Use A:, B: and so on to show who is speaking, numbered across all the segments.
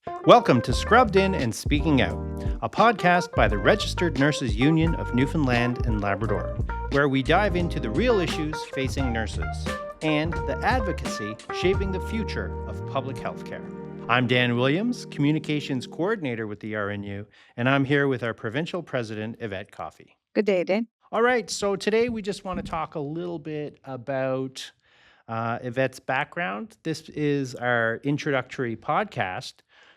A: Welcome to Scrubbed In and Speaking Out, a podcast by the Registered Nurses Union of Newfoundland and Labrador, where we dive into the real issues facing nurses and the advocacy shaping the future of public health care. I'm Dan Williams, Communications Coordinator with the RNU, and I'm here with our Provincial President, Yvette Coffey.
B: Good day, Dan.
A: All right, so today we just want to talk a little bit about Yvette's background. This is our introductory podcast.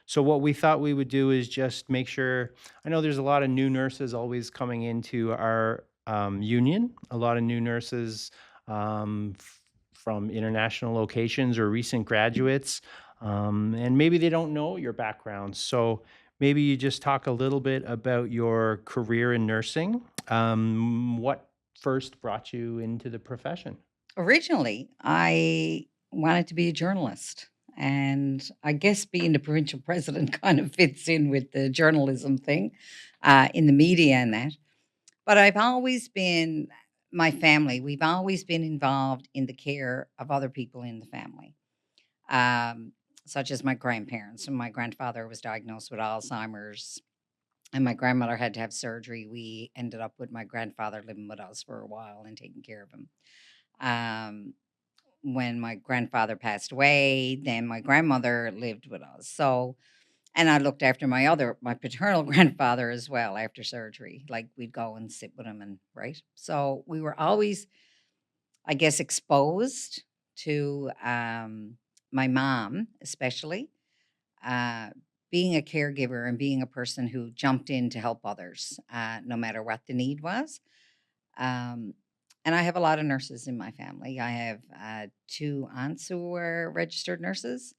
A: So what we thought we would do is just make sure, I know there's a lot of new nurses always coming into our union, a lot of new nurses from international locations or recent graduates, and maybe they don't know your background. So maybe you just talk a little bit about your career in nursing. What first brought you into the profession?
B: Originally, I wanted to be a journalist. And I guess being the provincial president kind of fits in with the journalism thing in the media and that. But I've always been, my family, we've always been involved in the care of other people in the family, such as my grandparents. And my grandfather was diagnosed with Alzheimer's, and my grandmother had to have surgery. We ended up with my grandfather living with us for a while and taking care of him. Um, when my grandfather passed away, then my grandmother lived with us. So, and I looked after my paternal grandfather as well after surgery. Like we'd go and sit with him and right. So we were always, I guess, exposed to my mom, especially uh, being a caregiver and being a person who jumped in to help others, no matter what the need was. Um, and I have a lot of nurses in my family. I have two aunts who are registered nurses.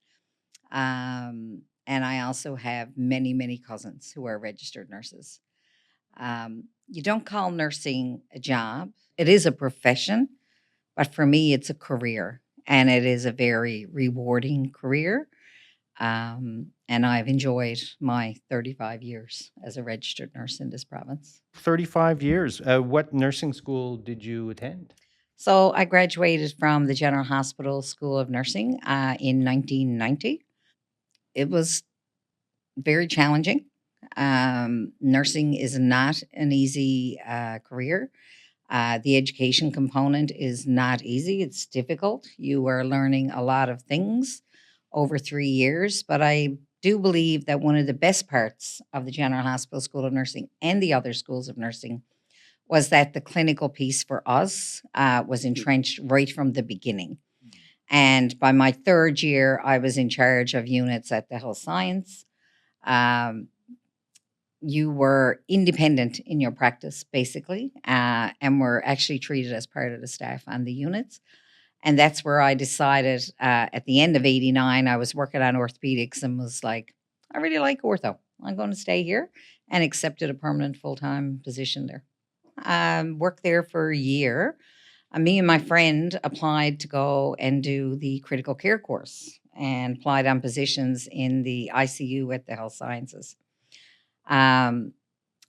B: And I also have many, many cousins who are registered nurses. You don't call nursing a job, it is a profession, but for me, it's a career. And it is a very rewarding career. And I've enjoyed my 35 years as a registered nurse in this province.
A: 35 years. What nursing school did you attend?
B: So I graduated from the General Hospital School of Nursing in 1990. It was very challenging. Nursing is not an easy career. The education component is not easy, it's difficult. You are learning a lot of things over 3 years, but I do believe that one of the best parts of the General Hospital School of Nursing and the other schools of nursing was that the clinical piece for us was entrenched right from the beginning. And by my third year, I was in charge of units at the health science. Um, you were independent in your practice, basically, and were actually treated as part of the staff on the units. And that's where I decided at the end of 89, I was working on orthopedics and was like, I really like ortho. I'm going to stay here and accepted a permanent full time position there. Worked there for a year. Me and my friend applied to go and do the critical care course and applied on positions in the ICU at the health sciences. Um,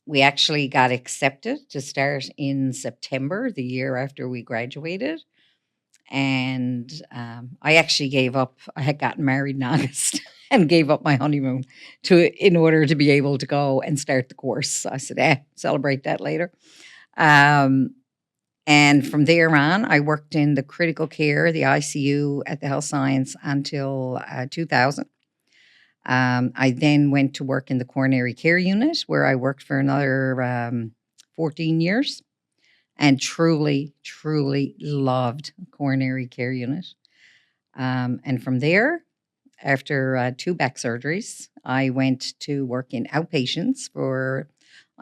B: we actually got accepted to start in September, the year after we graduated. And I actually gave up. I had gotten married in August and gave up my honeymoon in order to be able to go and start the course. I said, celebrate that later. Um, and from there on, I worked in the critical care, the ICU at the health science until 2000. I then went to work in the coronary care unit where I worked for another 14 years and truly, truly loved coronary care unit. And from there, after 2 back surgeries, I went to work in outpatients for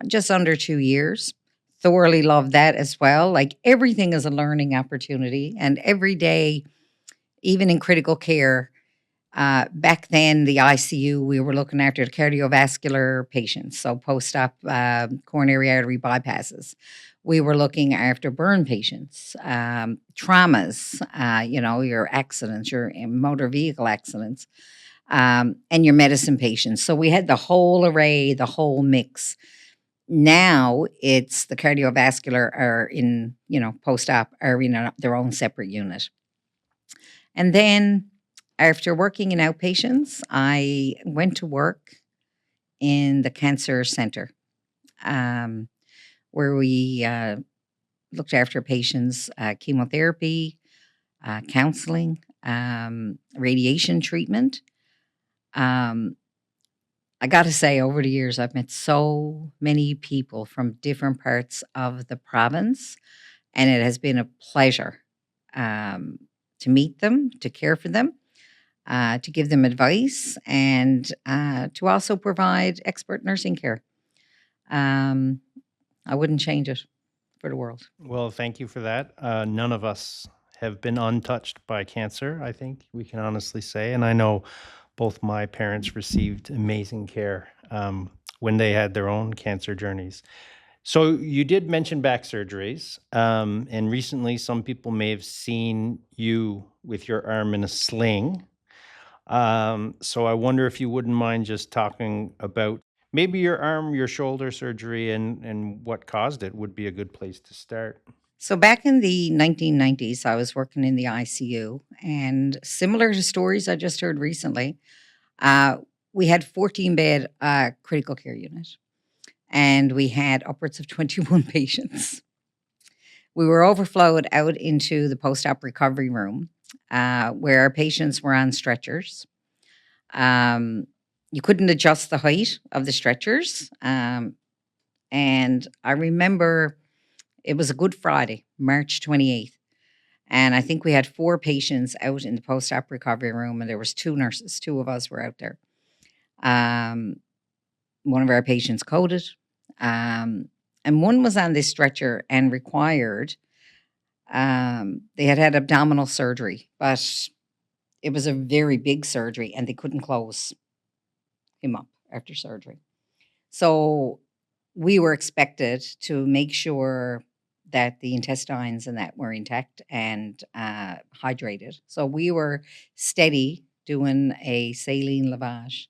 B: just under 2 years. Thoroughly loved that as well. Like everything is a learning opportunity. And every day, even in critical care, back then, the ICU, we were looking after the cardiovascular patients, so post-op coronary artery bypasses. We were looking after burn patients, traumas, your accidents, your motor vehicle accidents, and your medicine patients. So we had the whole array, the whole mix. Now it's the cardiovascular are in, post-op are in their own separate unit. And then After working in outpatients, I went to work in the cancer center, um, where we looked after patients, chemotherapy, counseling, radiation treatment. Um, I got to say, over the years, I've met so many people from different parts of the province, and it has been a pleasure um, to meet them, to care for them, to give them advice, and to also provide expert nursing care. Um, I wouldn't change it for the world.
A: Well, thank you for that. None of us have been untouched by cancer, I think we can honestly say. And I know both my parents received amazing care when they had their own cancer journeys. So you did mention back surgeries, and recently some people may have seen you with your arm in a sling. So I wonder if you wouldn't mind just talking about maybe your arm, your shoulder surgery, and what caused it would be a good place to start.
B: So back in the 1990s, I was working in the ICU, and similar to stories I just heard recently, uh, we had 14-bed critical care unit, and we had upwards of 21 patients. We were overflowed out into the post-op recovery room, where our patients were on stretchers. Um, you couldn't adjust the height of the stretchers, and I remember it was a Good Friday, March 28th. And I think we had 4 patients out in the post-op recovery room, and there was 2 nurses. 2 of us were out there. Um, one of our patients coded, and one was on this stretcher and required. They had abdominal surgery, but it was a very big surgery, and they couldn't close him up after surgery. So we were expected to make sure that the intestines and that were intact and hydrated. So we were steady doing a saline lavage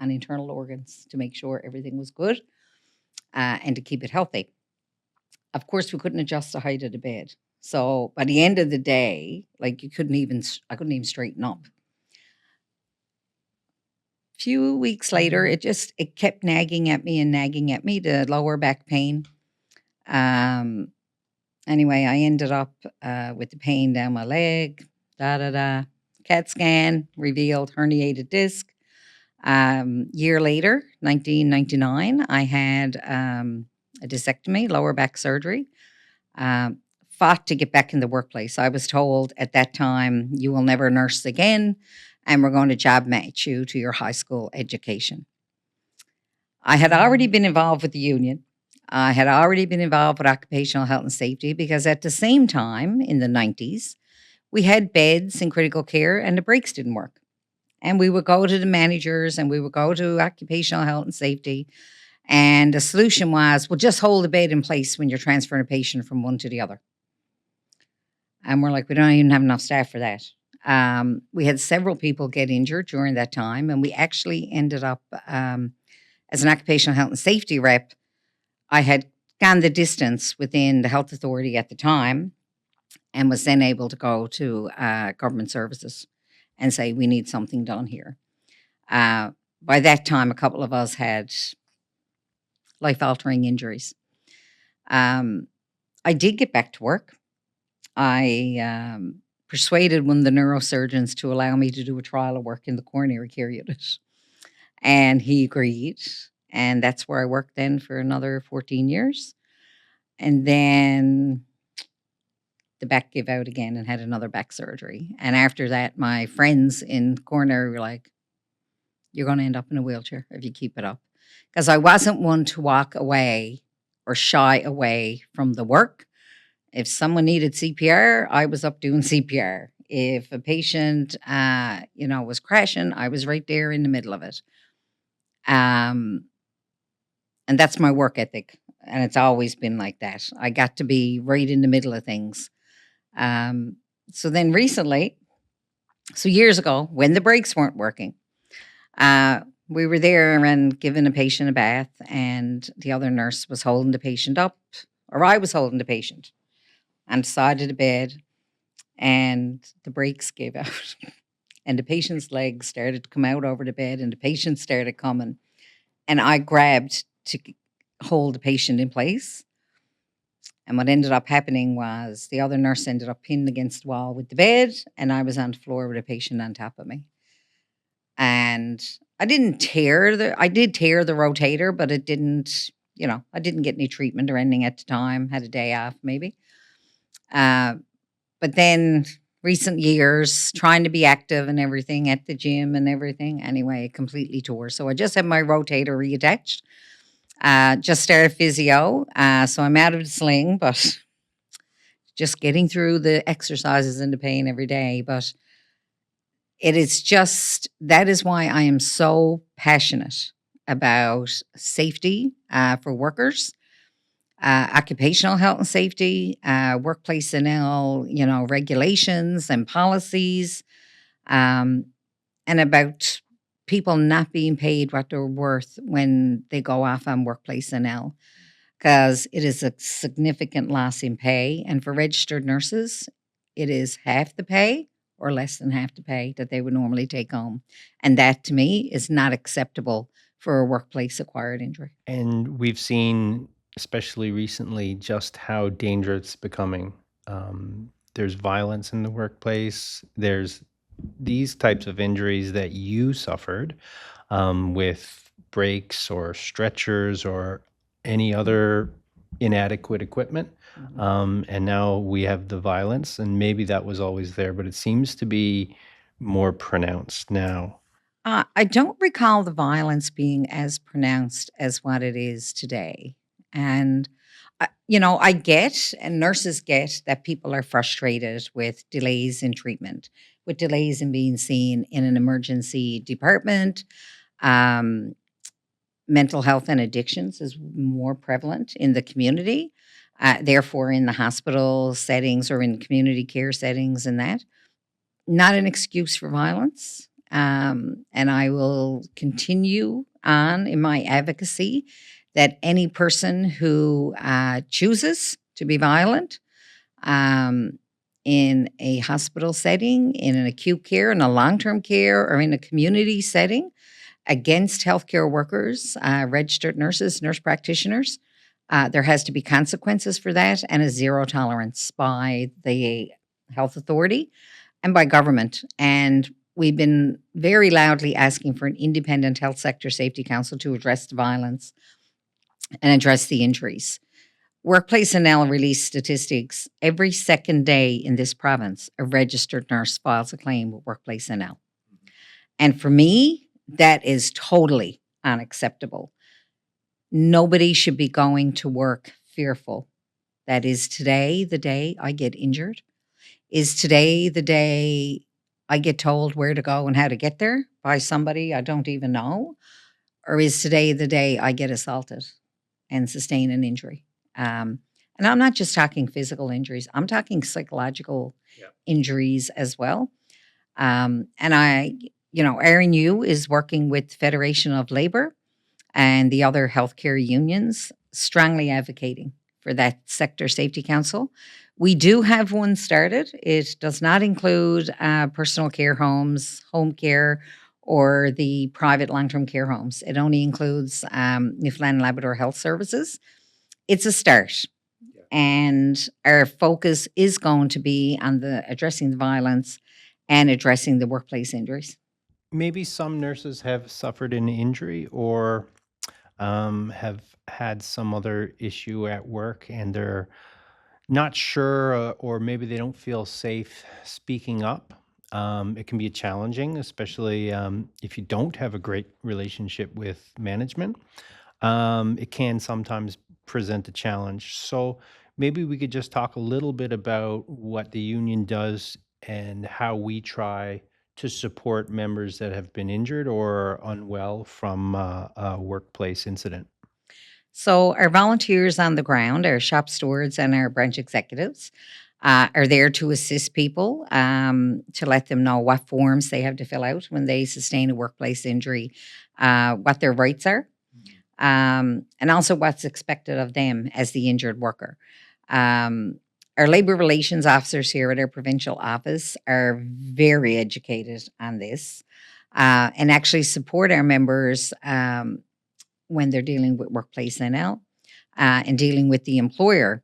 B: on internal organs to make sure everything was good and to keep it healthy. Of course, we couldn't adjust the height of the bed. So by the end of the day, like I couldn't even straighten up. Few weeks later, it kept nagging at me, the lower back pain. Anyway, I ended up with the pain down my leg, CAT scan revealed herniated disc. Year later, 1999, I had a discectomy, lower back surgery. Fought to get back in the workplace. I was told at that time, you will never nurse again, and we're going to job match you to your high school education. I had already been involved with the union. I had already been involved with occupational health and safety because at the same time in the 90s, we had beds in critical care and the brakes didn't work. And we would go to the managers and we would go to occupational health and safety. And the solution was, well, just hold the bed in place when you're transferring a patient from one to the other. And we're like, we don't even have enough staff for that. We had several people get injured during that time. And we actually ended up, as an occupational health and safety rep, I had gone the distance within the health authority at the time and was then able to go to government services and say, we need something done here. By that time, a couple of us had life-altering injuries. I did get back to work. I persuaded one of the neurosurgeons to allow me to do a trial of work in the coronary care unit. And he agreed. And that's where I worked then for another 14 years. And then the back gave out again and had another back surgery. And after that, my friends in coronary were like, you're going to end up in a wheelchair if you keep it up. Because I wasn't one to walk away or shy away from the work. If someone needed CPR, I was up doing CPR. If a patient, was crashing, I was right there in the middle of it. And that's my work ethic. And it's always been like that. I got to be right in the middle of things. So then recently, years ago, when the brakes weren't working, we were there and giving a patient a bath, and the other nurse was holding the patient up, or I was holding the patient on the side of the bed, and the brakes gave out. and the patient's legs started to come out over the bed, and the patient started coming. And I grabbed to hold the patient in place. And what ended up happening was the other nurse ended up pinned against the wall with the bed, and I was on the floor with a patient on top of me. And I did tear the rotator, but it didn't, I didn't get any treatment or anything at the time, had a day off maybe. But then recent years, trying to be active and everything at the gym and everything, anyway, it completely tore. So I just had my rotator reattached. Just started physio, so I'm out of the sling, but just getting through the exercises and the pain every day. But it is just, that is why I am so passionate about safety for workers, occupational health and safety, workplace NL, regulations and policies, and about people not being paid what they're worth when they go off on workplace NL, because it is a significant loss in pay. And for registered nurses, it is half the pay or less than half the pay that they would normally take home. And that to me is not acceptable for a workplace acquired injury.
A: And we've seen, especially recently, just how dangerous it's becoming. There's violence in the workplace. There's these types of injuries that you suffered with breaks or stretchers or any other inadequate equipment. And now we have the violence, and maybe that was always there, but it seems to be more pronounced now.
B: I don't recall the violence being as pronounced as what it is today. And, I get, and nurses get, that people are frustrated with delays in treatment, with delays in being seen in an emergency department. Um, Mental health and addictions is more prevalent in the community, therefore, in the hospital settings or in community care settings, and that. Not an excuse for violence. And I will continue on in my advocacy that any person who chooses to be violent in a hospital setting, in an acute care, in a long-term care, or in a community setting against healthcare workers, registered nurses, nurse practitioners, there has to be consequences for that, and a zero tolerance by the health authority and by government. And we've been very loudly asking for an independent health sector safety council to address the violence and address the injuries. Workplace NL released statistics. Every second day in this province, a registered nurse files a claim with Workplace NL. And for me, that is totally unacceptable. Nobody should be going to work fearful. That is today the day I get injured. Is today the day I get told where to go and how to get there by somebody I don't even know? Or is today the day I get assaulted and sustain an injury? And I'm not just talking physical injuries, I'm talking psychological injuries as well. And RNU is working with Federation of Labor and the other healthcare unions, strongly advocating for that sector safety council. We do have one started. It does not include personal care homes, home care, or the private long-term care homes. It only includes Newfoundland and Labrador Health Services. It's a start. And our focus is going to be on addressing the violence and addressing the workplace injuries.
A: Maybe some nurses have suffered an injury or have had some other issue at work and they're not sure, or maybe they don't feel safe speaking up. It can be challenging, especially if you don't have a great relationship with management. It can sometimes present a challenge. So maybe we could just talk a little bit about what the union does and how we try to support members that have been injured or unwell from a workplace incident.
B: So our volunteers on the ground, our shop stewards and our branch executives are there to assist people, to let them know what forms they have to fill out when they sustain a workplace injury, what their rights are, and also what's expected of them as the injured worker. Our Our labor relations officers here at our provincial office are very educated on this, and actually support our members when they're dealing with workplace NL and dealing with the employer.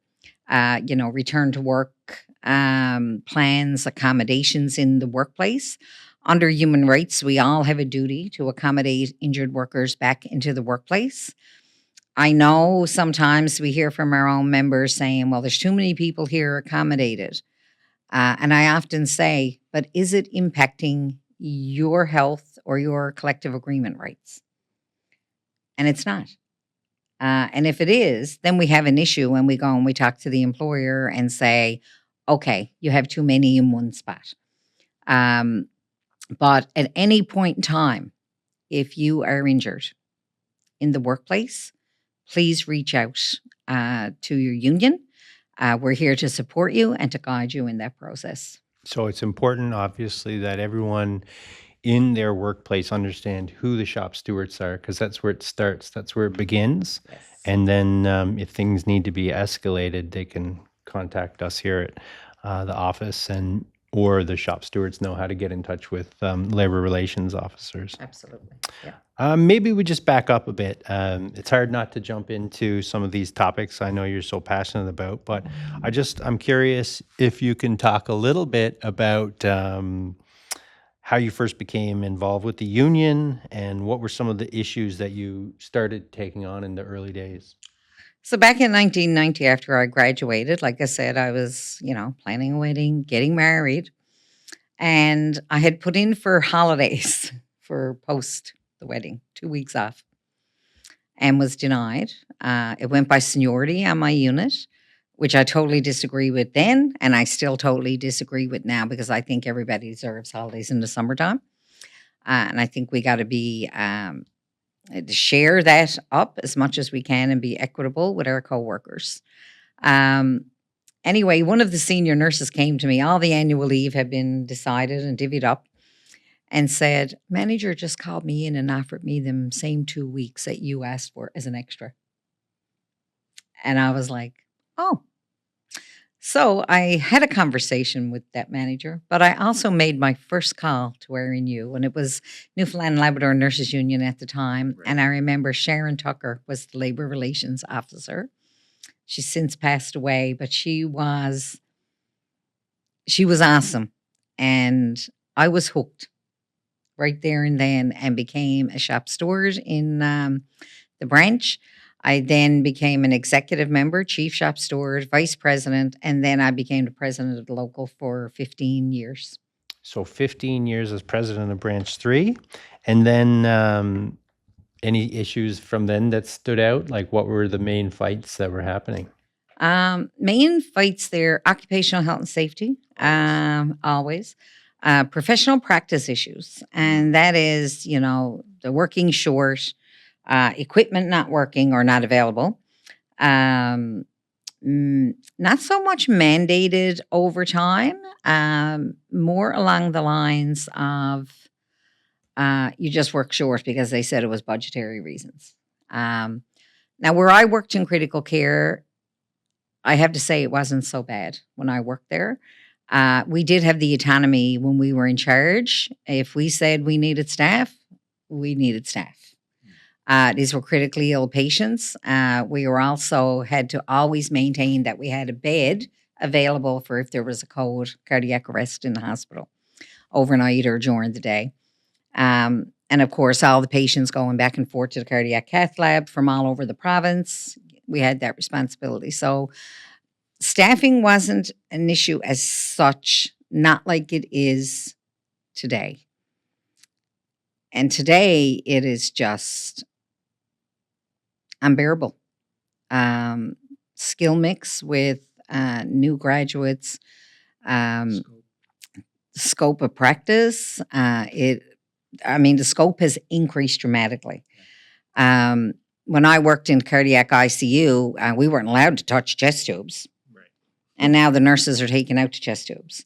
B: Return to work plans, accommodations in the workplace. Under human rights, we all have a duty to accommodate injured workers back into the workplace. I know sometimes we hear from our own members saying, well, there's too many people here accommodated. And I often say, but is it impacting your health or your collective agreement rights? And it's not. And if it is, then we have an issue when we go and we talk to the employer and say, okay, you have too many in one spot. But at any point in time, if you are injured in the workplace, please reach out to your union. We're here to support you and to guide you in that process.
A: So it's important, obviously, that everyone in their workplace understand who the shop stewards are, because that's where it starts. That's where it begins.
B: Yes.
A: And then if things need to be escalated, they can contact us here at the office, or the shop stewards know how to get in touch with labor relations officers.
B: Absolutely. Yeah.
A: Maybe we just back up a bit. It's hard not to jump into some of these topics I know you're so passionate about, but I'm curious if you can talk a little bit about how you first became involved with the union and what were some of the issues that you started taking on in the early days.
B: So back in 1990, after I graduated, like I said, I was, planning a wedding, getting married, and I had put in for holidays for post the wedding, 2 weeks off, and was denied. It went by seniority on my unit, which I totally disagree with then, and I still totally disagree with now, because I think everybody deserves holidays in the summertime. And I think we got to be to share that up as much as we can and be equitable with our coworkers. Anyway, one of the senior nurses came to me. All the annual leave had been decided and divvied up, and said, manager just called me in and offered me them same 2 weeks that you asked for as an extra. And I was like, oh. So I had a conversation with that manager, but I also made my first call to RNU, and it was Newfoundland Labrador Nurses Union at the time.
A: Right.
B: And I remember Sharon Tucker was the labor relations officer. She's since passed away, but she was awesome. And I was hooked right there and then, and became a shop steward in the branch. I then became an executive member, chief shop steward, vice president, and then I became the president of the local for 15 years.
A: So 15 years as president of Branch 3. And then any issues from then that stood out? Like, what were the main fights that were happening?
B: Main fights there, occupational health and safety, always. Professional practice issues. And that is, the working short, equipment not working or not available. Not so much mandated overtime, more along the lines of you just work short because they said it was budgetary reasons. Now, where I worked in critical care, I have to say it wasn't so bad when I worked there. We did have the autonomy when we were in charge. If we said we needed staff, we needed staff. These were critically ill patients. We were also had to always maintain that we had a bed available for if there was a cardiac arrest in the hospital overnight or during the day. And of course, all the patients going back and forth to the cardiac cath lab from all over the province, we had that responsibility. So staffing wasn't an issue as such, not like it is today. And today it is just unbearable. Skill mix with new graduates, scope of practice. The scope has increased dramatically. When I worked in cardiac ICU, we weren't allowed to touch chest tubes.
A: Right.
B: And now the nurses are taking out the chest tubes.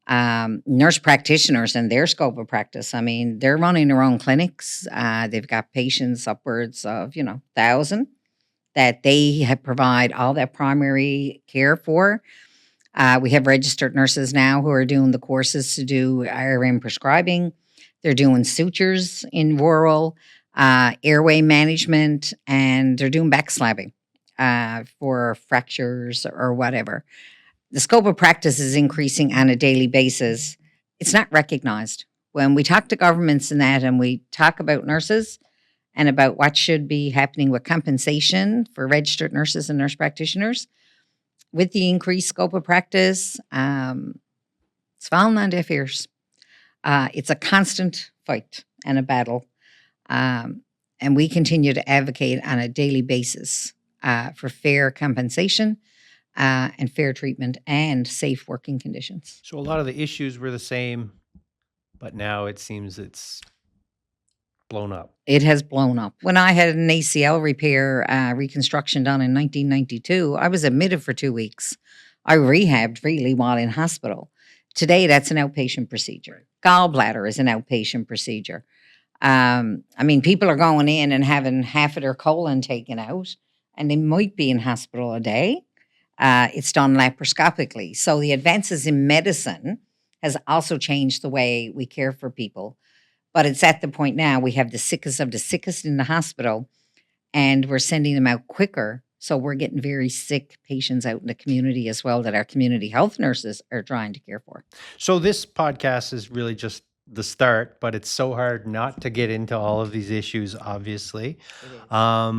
B: Nurse practitioners and their scope of practice, they're running their own clinics. They've got patients upwards of, 1,000 that they have provide all that primary care for. We have registered nurses now who are doing the courses to do RN prescribing. They're doing sutures in rural, airway management, and they're doing backslabbing for fractures or whatever. The scope of practice is increasing on a daily basis. It's not recognized. When we talk to governments and that, and we talk about nurses and about what should be happening with compensation for registered nurses and nurse practitioners, with the increased scope of practice, it's falling on deaf ears. It's a constant fight and a battle. And we continue to advocate on a daily basis for fair compensation and fair treatment and safe working conditions.
A: So a lot of the issues were the same, but now it seems it's blown up.
B: It has blown up. When I had an ACL repair reconstruction done in 1992, I was admitted for 2 weeks. I rehabbed really while in hospital. Today, that's an outpatient procedure. Gallbladder is an outpatient procedure. People are going in and having half of their colon taken out, and they might be in hospital a day. It's done laparoscopically. So the advances in medicine has also changed the way we care for people. But it's at the point now we have the sickest of the sickest in the hospital, and we're sending them out quicker. So we're getting very sick patients out in the community as well that our community health nurses are trying to care for.
A: So this podcast is really just the start, but it's so hard not to get into all of these issues, obviously. But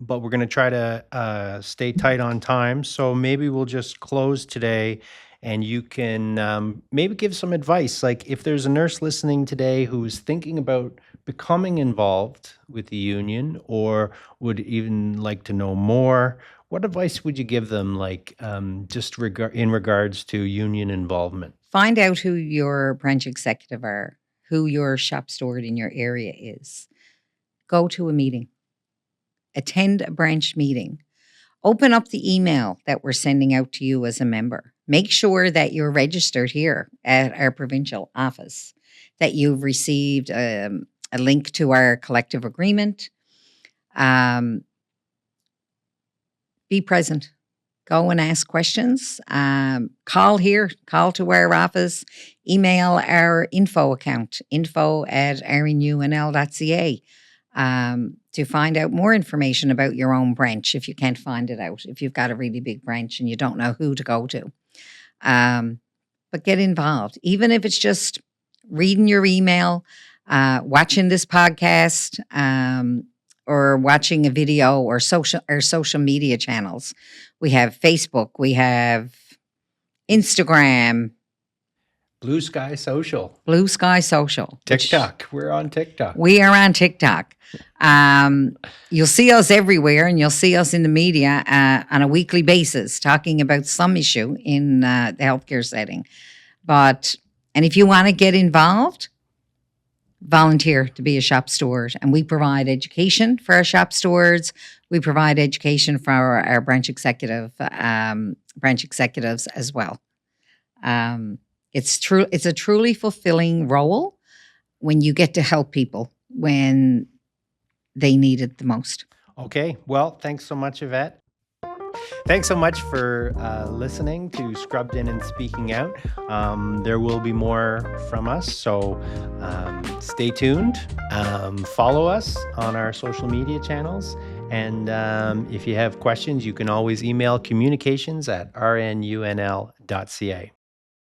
A: we're going to try to stay tight on time. So maybe we'll just close today, and you can maybe give some advice. Like if there's a nurse listening today who's thinking about becoming involved with the union or would even like to know more, what advice would you give them, like in regards to union involvement?
B: Find out who your branch executive are, who your shop steward in your area is. Go to a meeting. Attend a branch meeting. Open up the email that we're sending out to you as a member. Make sure that you're registered here at our provincial office, that you've received a link to our collective agreement. Be present. Go and ask questions. Call here, call to our office, email our info account, info@rnunl.ca, to find out more information about your own branch if you can't find it out, if you've got a really big branch and you don't know who to go to. But get involved, even if it's just reading your email, watching this podcast, or watching a video or social media channels. We have Facebook, we have Instagram,
A: Blue Sky Social, TikTok. We're on TikTok.
B: We are on TikTok. You'll see us everywhere, and you'll see us in the media on a weekly basis talking about some issue in the healthcare setting. And if you want to get involved, volunteer to be a shop steward, and we provide education for our shop stewards. We provide education for our branch executives as well. It's a truly fulfilling role when you get to help people when they need it the most.
A: Okay. Well, thanks so much, Yvette. Thanks so much for listening to Scrubbed In and Speaking Out. There will be more from us, so stay tuned. Follow us on our social media channels. And if you have questions, you can always email communications@rnunl.ca.